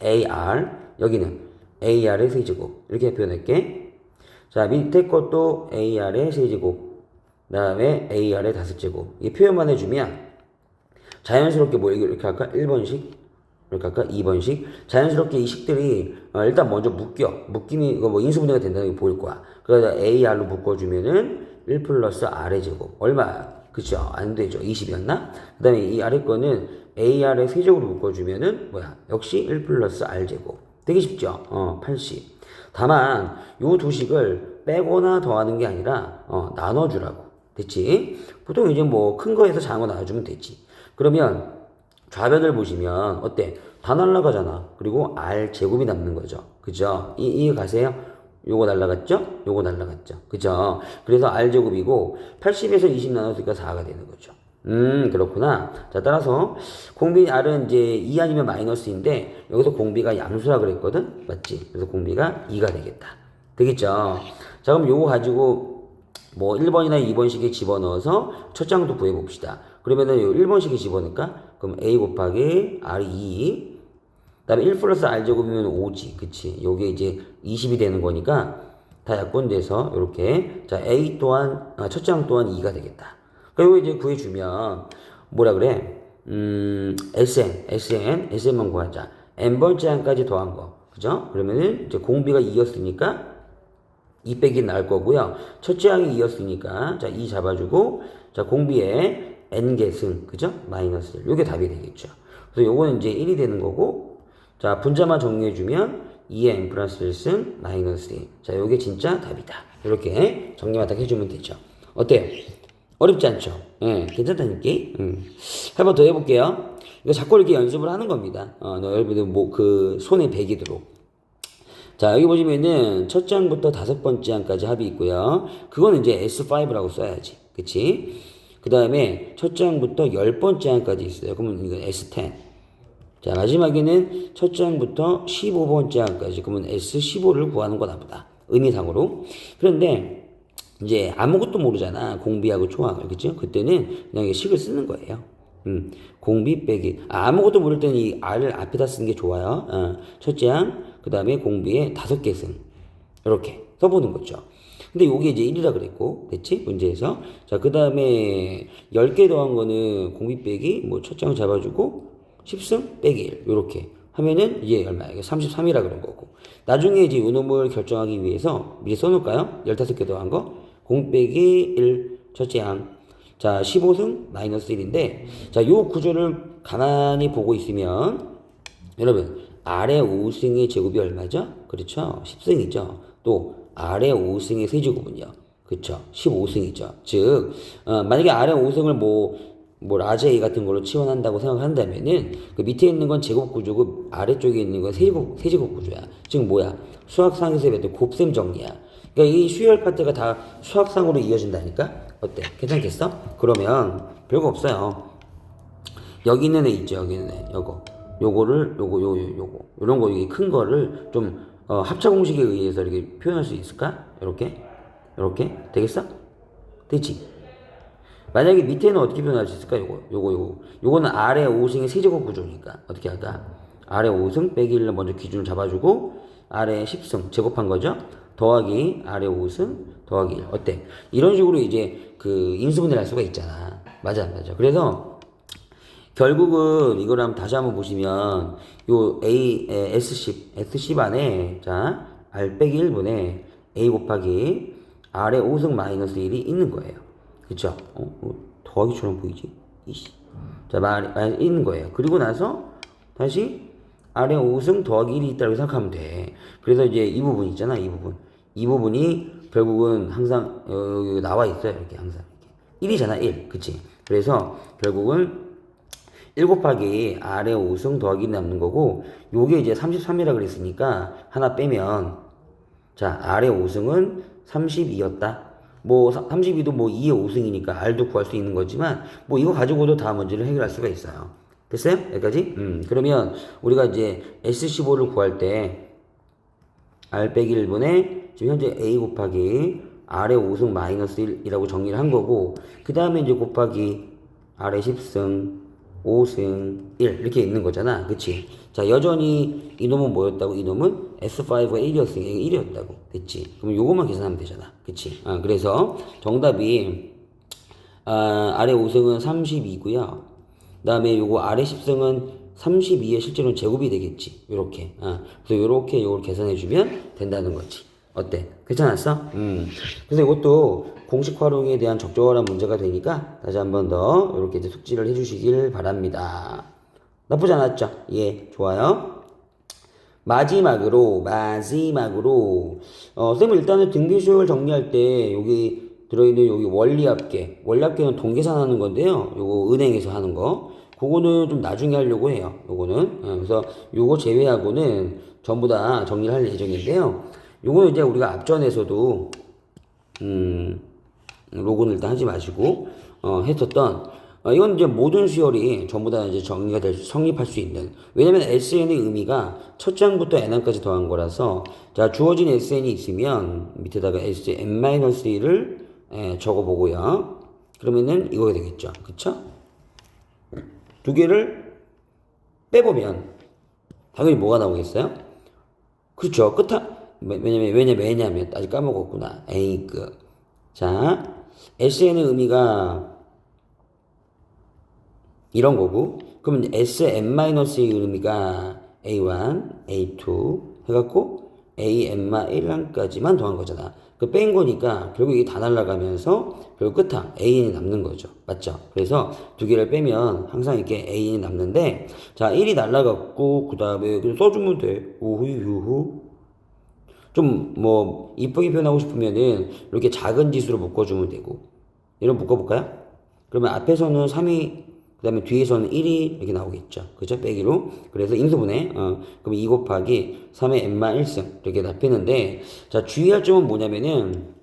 AR, 여기는 AR의 세제곱. 이렇게 표현할게. 자, 밑에 것도 AR의 세제곱. 그 다음에 AR의 5제곱. 이 표현만 해주면 자연스럽게 뭐 이렇게 할까? 1번씩 이렇게 할까? 2번씩 자연스럽게 이 식들이 일단 먼저 묶임이 이거 뭐 인수분해가 된다는 게 보일 거야. 그래서 AR로 묶어주면은 1 플러스 R의 제곱 얼마? 그쵸? 안 되죠. 20이었나? 그 다음에 이 아래 거는 AR의 세제곱으로 묶어주면은 뭐야? 역시 1 플러스 R 제곱. 되게 쉽죠? 80. 다만 요 두 식을 빼거나 더하는 게 아니라 나눠주라고. 됐지? 보통 이제 뭐 큰 거에서 작은 거 나눠주면 되지. 그러면 좌변을 보시면 어때? 다 날라가잖아. 그리고 R 제곱이 남는 거죠. 그죠? 이해 가세요? 요거 날라갔죠? 요거 날라갔죠. 그죠? 그래서 R 제곱이고 80에서 20 나눴으니까 4가 되는 거죠. 그렇구나. 자, 따라서 공비 R은 이제 2 아니면 마이너스인데 여기서 공비가 양수라 그랬거든? 맞지? 그래서 공비가 2가 되겠다. 되겠죠? 자, 그럼 요거 가지고 뭐 1번이나 2번식에 집어넣어서 첫 장도 구해봅시다. 그러면은 1번식에 집어넣을까? 그럼 A 곱하기 R이 2. 그 다음에 1 플러스 R 제곱이면 5지. 그치? 요게 이제 20이 되는 거니까 다 약분돼서 이렇게. 자, A 또한, 첫 장 또한 2가 되겠다. 그리고 이제 구해주면 뭐라 그래? SN만 구하자. N번째 항까지 더한 거. 그죠? 그러면은 이제 공비가 2였으니까 2 빼기 나올 거고요. 첫째 항이 2였으니까 자, 2 잡아주고 자, 공비에 n개 승, 그죠? 마이너스 1. 요게 답이 되겠죠. 그래서 요거는 이제 1이 되는 거고 자, 분자만 정리해주면 2의 n 플러스 1승 마이너스 1. 자, 요게 진짜 답이다. 이렇게 정리만 딱 해주면 되죠. 어때요? 어렵지 않죠? 예, 괜찮다니까? 한 번 더 해볼게요. 이거 자꾸 이렇게 연습을 하는 겁니다. 여러분들 뭐 그 손에 배기도록. 자, 여기 보시면은 첫 장부터 5번째 장까지 합이 있고요. 그거는 이제 S5라고 써야지. 그치? 그 다음에 첫 장부터 10번째 장까지 있어요. 그러면 이건 S10. 자, 마지막에는 첫 장부터 15번째 장까지. 그러면 S15를 구하는 거나 보다. 의미상으로. 그런데 이제 아무것도 모르잖아. 공비하고 초항을. 그죠? 그때는 그냥 식을 쓰는 거예요. 공비 빼기. 아무것도 모를 때는 이 R을 앞에다 쓰는 게 좋아요. 첫째 항, 그 다음에 공비에 5개 승. 이렇게 써보는 거죠. 근데 요게 이제 1이라 그랬고, 됐지? 문제에서. 자, 그 다음에 10개 더한 거는 공비 빼기, 뭐 첫째 항 잡아주고, 10승 빼기 1. 요렇게 하면은 이게 얼마야? 이게 33이라 그런 거고. 나중에 이제 요 놈을 결정하기 위해서 미리 써놓을까요? 15개 더한 거. 공 빼기 1, 첫째 항. 자, 15승 마이너스 1인데, 자, 요 구조를 가만히 보고 있으면, 여러분, 아래 5승의 제곱이 얼마죠? 그렇죠? 10승이죠. 또, 아래 5승의 세제곱은요? 그렇죠? 15승이죠. 즉, 만약에 아래 5승을 뭐, 라지 A 같은 걸로 치환한다고 생각한다면은, 그 밑에 있는 건 제곱 구조고, 아래쪽에 있는 건 세제곱 구조야. 즉, 뭐야? 수학상에서 배웠던 곱셈 정리야. 그러니까 이 수열 파트가 다 수학상으로 이어진다니까? 어때? 괜찮겠어? 그러면 별거 없어요. 여기 있는 애 있죠? 여기 있는 애. 요거를 요거 요런 거 이게 큰 거를 좀 합차 공식에 의해서 이렇게 표현할 수 있을까? 이렇게 되겠어? 되지? 만약에 밑에는 어떻게 표현할 수 있을까? 요거는 아래 5승의 세제곱 구조니까 어떻게 할까? 아래 5승 빼기 1을 먼저 기준을 잡아주고 아래 10승 제곱한 거죠? 더하기 아래 5승 더하기 1. 어때? 이런 식으로 이제 그 인수분해를 할 수가 있잖아. 맞아. 그래서 결국은 이걸 한번 다시 한번 보시면 요 S10 안에 자 R 빼기 1분에 A 곱하기 R의 5승 마이너스 1이 있는 거예요. 그쵸? 더하기처럼 보이지? 자, 있는 거예요. 그리고 나서 다시 R의 5승 더하기 1이 있다고 생각하면 돼. 그래서 이제 이 부분 있잖아, 이 부분이 결국은 항상 여기 나와 있어요. 이렇게 항상. 1이잖아, 1. 그치? 그래서 결국은 1 곱하기 R의 5승 더하기 1이 남는 거고, 요게 이제 33이라 그랬으니까 하나 빼면, 자, R의 5승은 32였다. 뭐 32도 뭐 2의 5승이니까 R도 구할 수 있는 거지만 뭐 이거 가지고도 다 문제를 해결할 수가 있어요. 됐어요? 여기까지? 그러면 우리가 이제 S15를 구할 때 R 빼기 1분의 지금 현재 A 곱하기 R의 5승 마이너스 1이라고 정리를 한 거고, 그 다음에 이제 곱하기 R의 10승 5승 1 이렇게 있는 거잖아. 그치? 자, 여전히 이놈은 뭐였다고? 이놈은 S5가 1이었으니까 이게 1이었다고. 됐지? 그럼 요것만 계산하면 되잖아. 그치? 그래서 정답이 R의 5승은 32고요. 그 다음에 요거 R의 10승은 32의 실제로는 제곱이 되겠지. 요렇게. 그래서 요렇게 요걸 계산해주면 된다는 거지. 어때? 괜찮았어? 그래서 이것도 공식 활용에 대한 적절한 문제가 되니까 다시 한 번 더 이렇게 이제 숙지를 해주시길 바랍니다. 나쁘지 않았죠? 예, 좋아요. 마지막으로 쌤은 일단은 등비수열 정리할 때 여기 들어있는 여기 원리합계는 동계산하는 건데요. 요거 은행에서 하는 거. 그거는 좀 나중에 하려고 해요. 요거는. 그래서 요거 제외하고는 전부 다 정리를 할 예정인데요. 요거는 이제 우리가 앞전에서도 로그는 일단 하지 마시고 했었던 이건 이제 모든 수열이 전부 다 이제 성립할 수 있는, 왜냐면 SN의 의미가 첫 장부터 N항까지 더한 거라서, 자, 주어진 SN이 있으면 밑에다가 SN-1을 적어보고요. 그러면은 이거가 되겠죠. 그쵸? 두 개를 빼보면 당연히 뭐가 나오겠어요? 그렇죠. 왜냐면 아직 까먹었구나. A급. 자, SN의 의미가 이런 거고, 그러면 SN-의 의미가 A1, A2 해갖고 AN-1까지만 더한 거잖아. 그 뺀 거니까 결국 이게 다 날아가면서 결국 끝항 AN이 남는 거죠. 맞죠? 그래서 두 개를 빼면 항상 이렇게 AN이 남는데, 자, 1이 날아갔고 그 다음에 그냥 써주면 돼. 우후 좀 뭐 이쁘게 표현하고 싶으면은 이렇게 작은 지수로 묶어주면 되고, 이런 묶어볼까요? 그러면 앞에서는 3이, 그 다음에 뒤에서는 1이 이렇게 나오겠죠. 그죠? 빼기로. 그래서 인수분해. 그럼 2 곱하기 3의 n만 1승. 이렇게 답했는데, 자, 주의할 점은 뭐냐면은,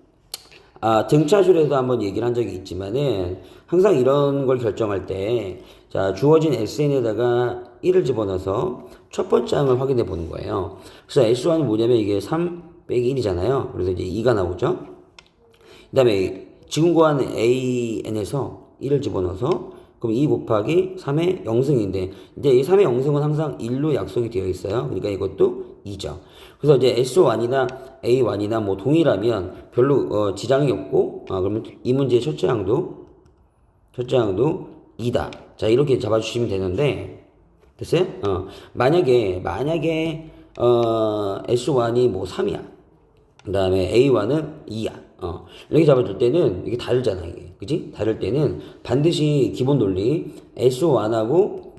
등차술에도 한번 얘기를 한 적이 있지만은, 항상 이런 걸 결정할 때, 자, 주어진 SN에다가 1을 집어넣어서 첫 번째 항을 확인해 보는 거예요. 그래서 S1은 뭐냐면 이게 3 빼기 1이잖아요. 그래서 이제 2가 나오죠. 그 다음에 지금 구하는 AN에서 1을 집어넣어서 그럼 2 곱하기 3의 0승인데, 이제 이 3의 0승은 항상 1로 약속이 되어 있어요. 그러니까 이것도 2죠. 그래서 이제 S1이나 A1이나 뭐 동일하면 별로 지장이 없고, 그러면 이 문제의 첫째 항도 2다. 자, 이렇게 잡아주시면 되는데, 됐어요? 만약에 S1이 뭐 3이야. 그 다음에 A1은 2야. 이렇게 잡아줄 때는 이게 다르잖아, 이게. 그지? 다를 때는 반드시 기본 논리 S1하고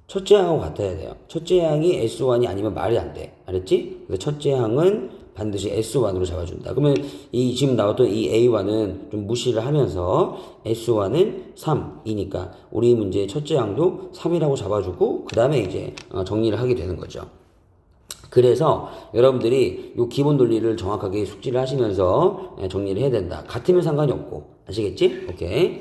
첫째 항하고 같아야 돼요. 첫째 항이 S1이 아니면 말이 안 돼. 알았지? 그래서 첫째 항은 반드시 S1으로 잡아준다. 그러면 이 지금 나왔던 이 A1은 좀 무시를 하면서 S1은 3이니까 우리 문제의 첫째 항도 3이라고 잡아주고 그 다음에 이제 정리를 하게 되는 거죠. 그래서 여러분들이 이 기본 논리를 정확하게 숙지를 하시면서 정리를 해야 된다. 같으면 상관이 없고. 아시겠지? 오케이.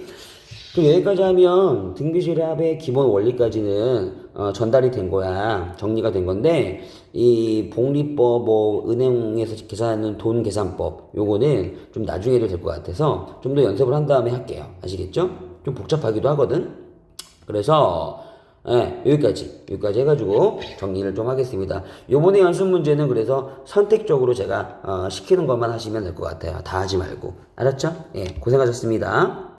그럼 여기까지 하면 등비실합의 기본 원리까지는 전달이 된 거야. 정리가 된 건데, 이 복리법, 뭐 은행에서 계산하는 돈 계산법, 요거는 좀 나중에 해도 될 것 같아서 좀 더 연습을 한 다음에 할게요. 아시겠죠? 좀 복잡하기도 하거든. 그래서 여기까지 해가지고 정리를 좀 하겠습니다. 요번에 연습 문제는 그래서 선택적으로 제가 시키는 것만 하시면 될 것 같아요. 다 하지 말고. 알았죠? 예, 고생하셨습니다.